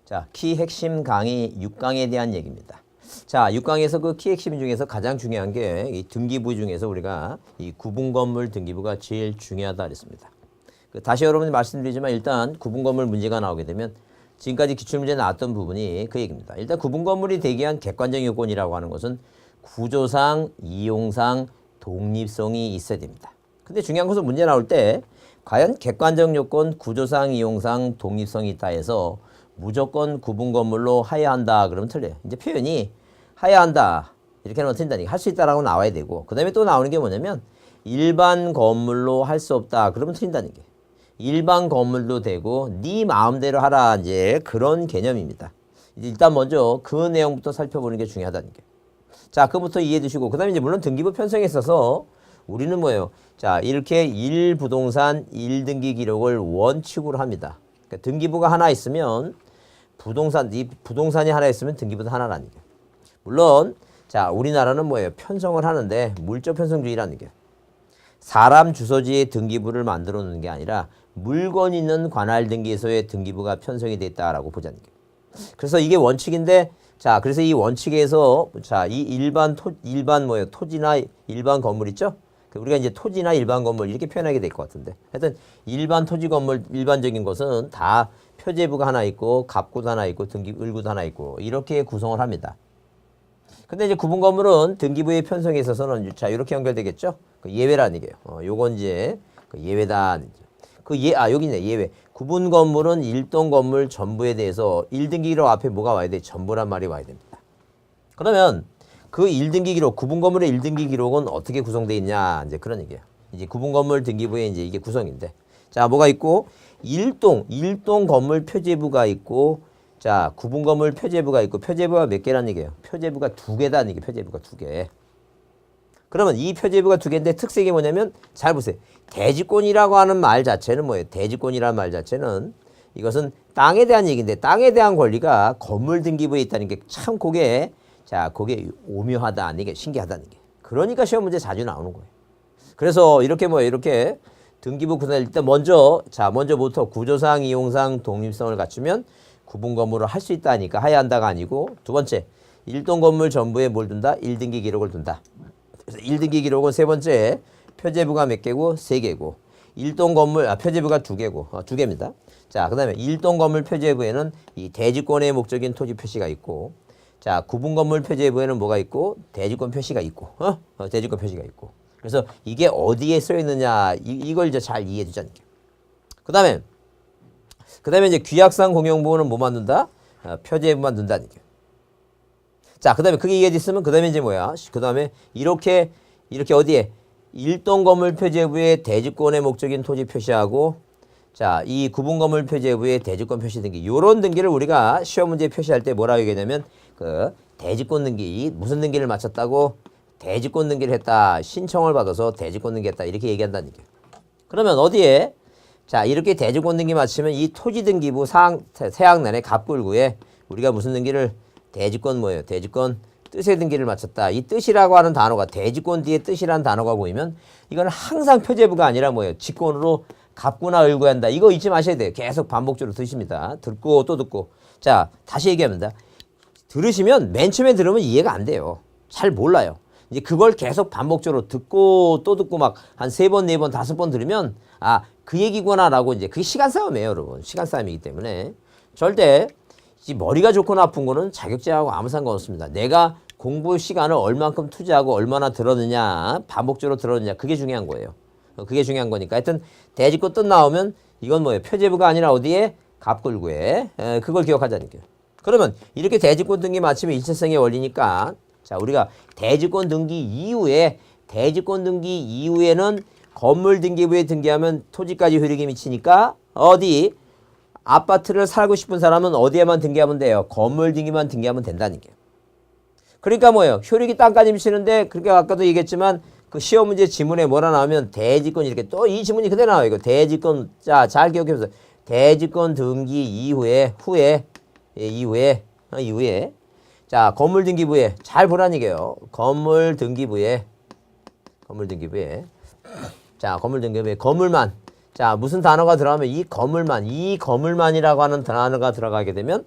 자, 키 핵심 강의 6강에 대한 얘기입니다. 자, 6강에서 그 키 핵심 중에서 가장 중요한 게 이 등기부 중에서 우리가 이 구분건물 등기부가 제일 중요하다 그랬습니다. 다시 여러분이 말씀드리지만 일단 구분건물 문제가 나오게 되면 지금까지 기출문제 나왔던 부분이 그 얘기입니다. 일단 구분건물이 대기한 객관적 요건이라고 하는 것은 구조상, 이용상, 독립성이 있어야 됩니다. 근데 중요한 것은 문제 나올 때 과연 객관적 요건, 구조상, 이용상, 독립성이 있다 해서 무조건 구분건물로 하여야 한다 그러면 틀려요. 이제 표현이 하여야 한다 이렇게 하면 틀린다니까. 할 수 있다라고 나와야 되고 그 다음에 또 나오는 게 뭐냐면 일반 건물로 할 수 없다 그러면 틀린다는 게. 일반 건물도 되고 네 마음대로 하라 이제 그런 개념입니다. 일단 먼저 그 내용부터 살펴보는 게 중요하다는 게. 자, 그부터 이해해 두시고 그 다음에 이제 물론 등기부 편성에 있어서 우리는 뭐예요? 자, 이렇게 1부동산 1등기 기록을 원칙으로 합니다. 그러니까 등기부가 하나 있으면 이 부동산이 하나 있으면 등기부도 하나라는 게. 물론 자, 우리나라는 뭐예요? 편성을 하는데 물적 편성주의라는 게. 사람 주소지의 등기부를 만들어 놓는 게 아니라 물건 있는 관할 등기소의 등기부가 편성이 됐다라고 보자는 게. 그래서 이게 원칙인데 자, 그래서 이 원칙에서 자, 이 일반 뭐예요? 토지나 일반 건물 있죠? 우리가 이제 토지나 일반 건물 이렇게 표현하게 될 것 같은데. 하여튼 일반 토지 건물 일반적인 것은 다 표제부가 하나 있고 갑구도 하나 있고 을구도 하나 있고 이렇게 구성을 합니다. 근데 이제 구분 건물은 등기부의 편성에 있어서는 자, 이렇게 연결되겠죠? 그 예외라는 얘기예요. 요건 이제 그 예외다. 여기 있네. 예외. 구분 건물은 일동 건물 전부에 대해서 1등기 기록 앞에 뭐가 와야 돼? 전부란 말이 와야 됩니다. 그러면 그 1등기 기록, 구분 건물의 1등기 기록은 어떻게 구성되어 있냐? 이제 그런 얘기예요. 이제 구분 건물 등기부에 이제 이게 구성인데. 자, 뭐가 있고? 일동 건물 표제부가 있고, 자, 구분 건물 표제부가 있고, 표제부가 몇 개라는 얘기예요? 표제부가 2개다는 얘기예요. 표제부가 2개. 그러면 이 표제부가 2개인데 특색이 뭐냐면 잘 보세요. 대지권이라고 하는 말 자체는 뭐예요? 대지권이라는 말 자체는 이것은 땅에 대한 얘기인데 땅에 대한 권리가 건물 등기부에 있다는 게 참 그게 오묘하다. 이게 신기하다는 게. 그러니까 시험 문제 자주 나오는 거예요. 그래서 이렇게 이렇게 등기부 구성을 일단 먼저부터 구조상, 이용상, 독립성을 갖추면 구분 건물을 할 수 있다니까 하야 한다가 아니고 두 번째, 일동 건물 전부에 뭘 둔다? 1등기 기록을 둔다. 그래서 1등기 기록은 세 번째, 표제부가 몇 개고? 3개고. 일동 건물, 표제부가 2개고, 2개입니다. 자, 그 다음에 일동 건물 표제부에는 이 대지권의 목적인 토지 표시가 있고, 자, 구분 건물 표제부에는 뭐가 있고? 대지권 표시가 있고, 대지권 표시가 있고. 그래서 이게 어디에 써 있느냐, 이걸 이제 잘 이해해 주자는 게. 그 다음에 이제 규약상 공용부는 뭐만 둔다? 표제부만 둔다는 게. 자, 그 다음에 그게 이해됐으면 그 다음에 이제 뭐야? 그 다음에 이렇게 어디에? 일동 건물 표제부에 대지권의 목적인 토지 표시하고 자, 이 구분 건물 표제부에 대지권 표시 등기. 요런 등기를 우리가 시험 문제 표시할 때 뭐라고 얘기하냐면 그 대지권 등기, 무슨 등기를 마쳤다고? 대지권 등기를 했다. 신청을 받아서 대지권 등기 했다. 이렇게 얘기한다는 얘기예요. 그러면 어디에? 자, 이렇게 대지권 등기 마치면 이 토지 등기부 세학란의 갑굴구에 우리가 무슨 등기를 대지권 뭐예요? 대지권 뜻의 등기를 마쳤다. 이 뜻이라고 하는 단어가 대지권 뒤에 뜻이라는 단어가 보이면 이건 항상 표제부가 아니라 뭐예요? 직권으로 갑구나 을구야 한다. 이거 잊지 마셔야 돼요. 계속 반복적으로 드십니다. 듣고 또 듣고. 자, 다시 얘기합니다. 들으시면 맨 처음에 들으면 이해가 안 돼요. 잘 몰라요. 이제 그걸 계속 반복적으로 듣고 또 듣고 막 한 3번, 4번, 5번 들으면 아, 그 얘기구나라고 이제 그게 시간 싸움이에요, 여러분. 시간 싸움이기 때문에 절대 이 머리가 좋고 나쁜 거는 자격증하고 아무 상관없습니다. 내가 공부 시간을 얼만큼 투자하고 얼마나 들었느냐, 반복적으로 들었느냐, 그게 중요한 거예요. 그게 중요한 거니까. 하여튼 대지권 뜻 나오면 이건 뭐예요? 표제부가 아니라 어디에? 갑굴구에. 그걸 기억하자니까요. 그러면 이렇게 대지권 등기 마치면 일체성의 원리니까 자, 우리가 대지권 등기 이후에는 건물 등기부에 등기하면 토지까지 효력이 미치니까 어디? 아파트를 살고 싶은 사람은 어디에만 등기하면 돼요? 건물 등기만 등기하면 된다는 게. 그러니까 뭐예요? 효력이 땅까지 미치는데 그렇게 아까도 얘기했지만 그 시험 문제 지문에 뭐라 나오면 대지권 이렇게 또 이 지문이 그대로 나와요. 이거 대지권 자, 잘 기억해보세요. 대지권 등기 이후에 자, 건물 등기부에 잘 보라는 얘기예요. 건물 등기부에 자, 건물 등기부에 건물만 자, 무슨 단어가 들어가면 이 건물만이라고 하는 단어가 들어가게 되면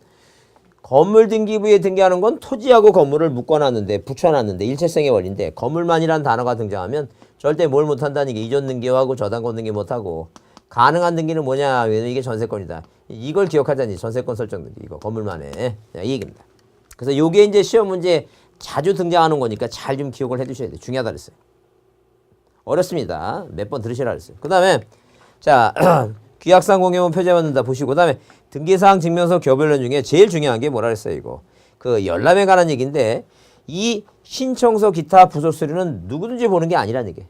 건물 등기부에 등기하는 건 토지하고 건물을 묶어놨는데 붙여놨는데 일체성의 원리인데 건물만이라는 단어가 등장하면 절대 뭘 못한다는 게 이전 등기하고 저당권 등기 못하고 가능한 등기는 뭐냐? 왜냐면 이게 전세권이다. 이걸 기억하자니 전세권 설정 등기 이거 건물만에 이 얘기입니다. 그래서 요게 이제 시험 문제 자주 등장하는 거니까 잘 좀 기억을 해두셔야 돼요. 중요하다 그랬어요. 어렵습니다. 몇 번 들으시라 그랬어요. 그 다음에 자 규약상 공개문 표제 받는다 보시고 그 다음에 등기사항 증명서 교별론 중에 제일 중요한 게 뭐라 그랬어요 이거 그 열람에 관한 얘기인데 이 신청서 기타 부속 서류는 누구든지 보는 게 아니라는 얘기.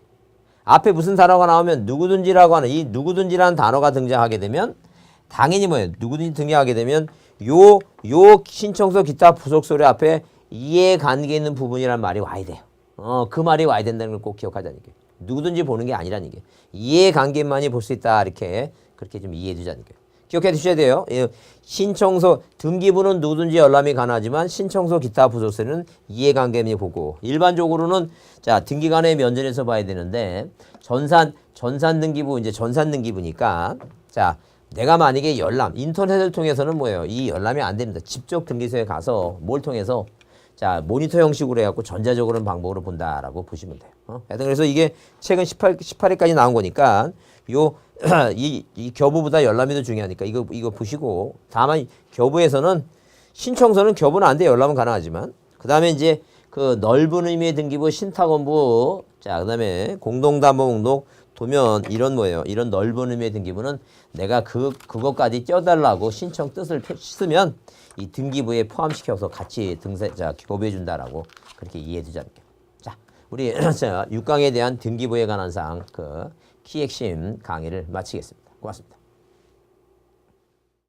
앞에 무슨 단어가 나오면 누구든지라고 하는 이 누구든지라는 단어가 등장하게 되면 당연히 뭐예요 누구든지 등장하게 되면 요 신청서 기타 부속 서류 앞에 이해관계 있는 부분이란 말이 와야 돼요. 그 말이 와야 된다는 걸 꼭 기억하자는 얘기. 누구든지 보는 게 아니라는 얘기. 이해관계만이 볼 수 있다 이렇게 그렇게 좀 이해해 두자는 게 기억해 두셔야 돼요. 신청서 등기부는 누구든지 열람이 가능하지만 신청서 기타 부속서는 이해관계만이 보고 일반적으로는 자 등기관의 면전에서 봐야 되는데 전산 등기부 이제 전산 등기부니까 자 내가 만약에 열람 인터넷을 통해서는 뭐예요 이 열람이 안 됩니다. 직접 등기소에 가서 뭘 통해서 자 모니터 형식으로 해갖고 전자적으로는 방법으로 본다라고 보시면 돼요. 하여튼 그래서 이게 최근 18회까지 나온 거니까 이 교부보다 열람이 더 중요하니까 이거 보시고 다만 교부에서는 신청서는 교부는 안 돼 열람은 가능하지만 그 다음에 이제 그 넓은 의미의 등기부 신탁원부 자 그다음에 공동담보 목록 도면 이런 뭐예요 이런 넓은 의미의 등기부는 내가 그것까지 떼어달라고 신청 뜻을 쓰면 이 등기부에 포함시켜서 같이 교부해 준다라고 그렇게 이해해 두자는 게. 자 우리 6강에 대한 등기부에 관한 사항 그 키 핵심 강의를 마치겠습니다. 고맙습니다.